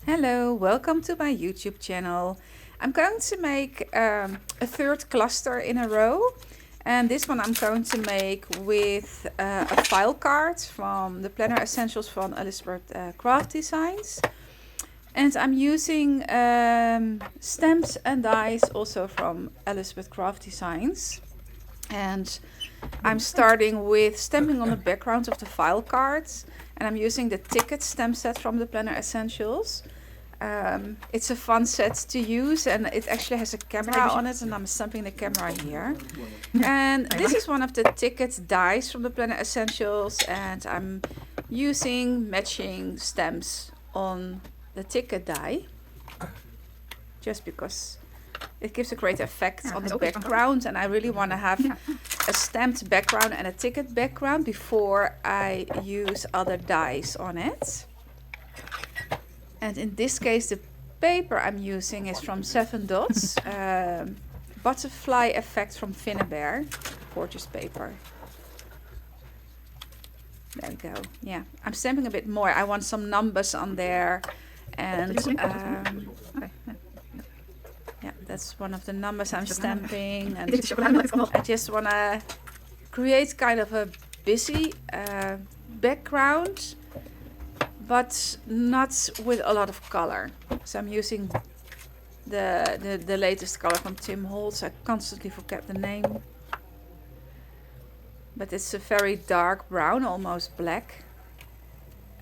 Hello, welcome to my YouTube channel. I'm going to make a third cluster in a row, and this one I'm going to make with a file card from the Planner Essentials from Elizabeth Craft Designs. And I'm using stamps and dies also from Elizabeth Craft Designs. And I'm starting with stamping on the background of the file cards, and I'm using the ticket stamp set from the Planner Essentials. It's a fun set to use, and it actually has a camera on it, and I'm stamping the camera here. And this is one of the ticket dies from the Planner Essentials, and I'm using matching stamps on the ticket die, just because it gives a great effect on the background, and I really want to have a stamped background and a ticket background before I use other dies on it. And in this case, the paper I'm using is from 7 Dots, butterfly effect from Finnebear, gorgeous paper. There we go. Yeah, I'm stamping a bit more. I want some numbers on there, and yeah, that's one of the numbers I'm stamping, and I just want to create kind of a busy background, but not with a lot of color. So I'm using the latest color from Tim Holtz. I constantly forget the name, but it's a very dark brown, almost black,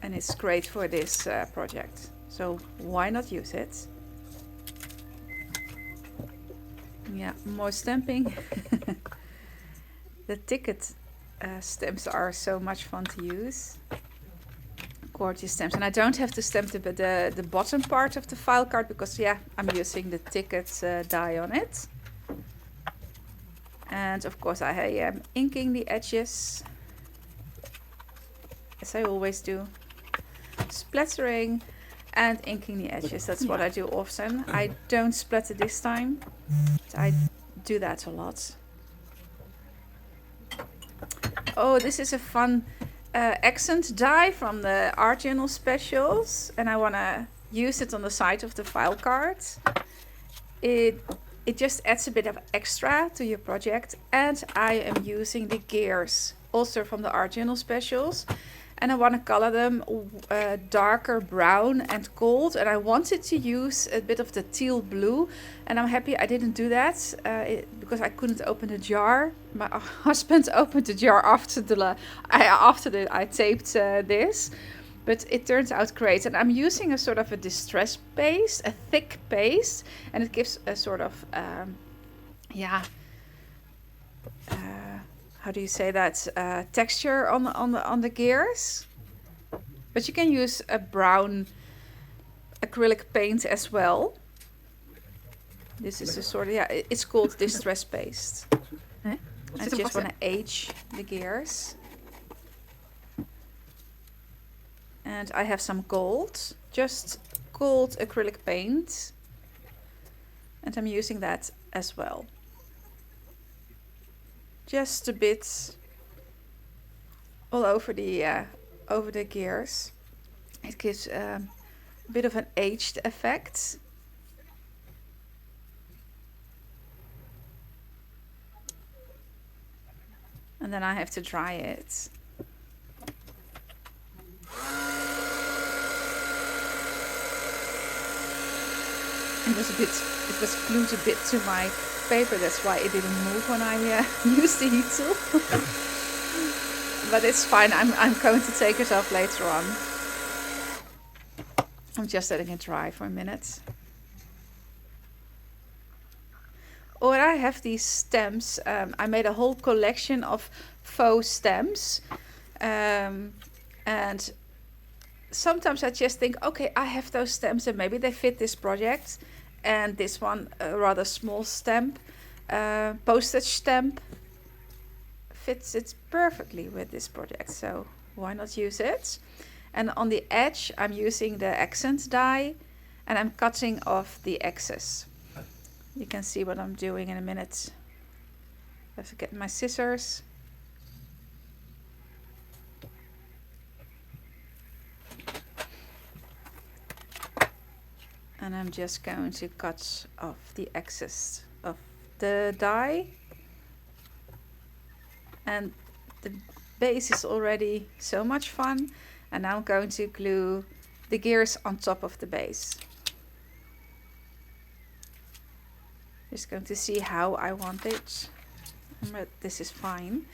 and it's great for this project. So why not use it? Yeah, more stamping. The ticket stamps are so much fun to use. Gorgeous stamps, and I don't have to stamp the bottom part of the file card because, yeah, I'm using the ticket die on it. And of course I am inking the edges, as I always do, splattering and inking the edges. That's what I do often. I don't splatter this time, but I do that a lot. Oh, this is a fun accent die from the Art Journal Specials, and I want to use it on the side of the file card. It just adds a bit of extra to your project, and I am using the gears also from the Art Journal Specials, and I want to color them darker brown and gold, and I wanted to use a bit of the teal blue, and I'm happy I didn't do that because I couldn't open the jar. My husband opened the jar after I taped this, but it turns out great. And I'm using a sort of a distress paste, a thick paste, and it gives a sort of how do you say that, texture on the gears. But you can use a brown acrylic paint as well. This is a sort of, it's called distress paste. I just want to age the gears. And I have some gold, just gold acrylic paint, and I'm using that as well. Just a bit all over the gears. It gives a bit of an aged effect. And then I have to dry it. It was glued a bit to my paper, that's why it didn't move when I used the heat tool. But it's fine, I'm going to take it off later on. I'm just letting it dry for a minute. Oh, and I have these stamps. I made a whole collection of faux stamps. And sometimes I just think, okay, I have those stamps and maybe they fit this project. And this one, a rather small stamp, postage stamp, fits it perfectly with this project. So why not use it? And on the edge, I'm using the accent die, and I'm cutting off the excess. You can see what I'm doing in a minute. I have to get my scissors. And I'm just going to cut off the excess of the dye. And the base is already so much fun. And now I'm going to glue the gears on top of the base. Just going to see how I want it. But this is fine.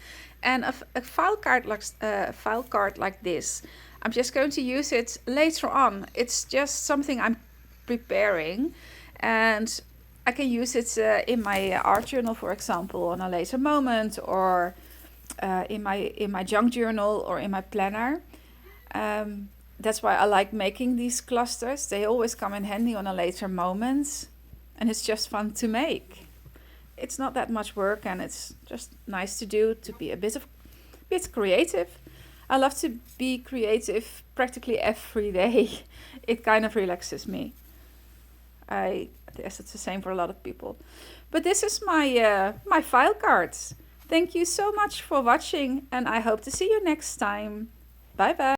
And a file card like this, I'm just going to use it later on. It's just something I'm preparing, and I can use it in my art journal, for example, on a later moment, or in my junk journal, or in my planner. That's why I like making these clusters. They always come in handy on a later moment, and it's just fun to make. It's not that much work, and it's just nice to do, to be a bit creative. I love to be creative practically every day. It kind of relaxes me. I guess it's the same for a lot of people. But this is my file cards. Thank you so much for watching, and I hope to see you next time. Bye bye.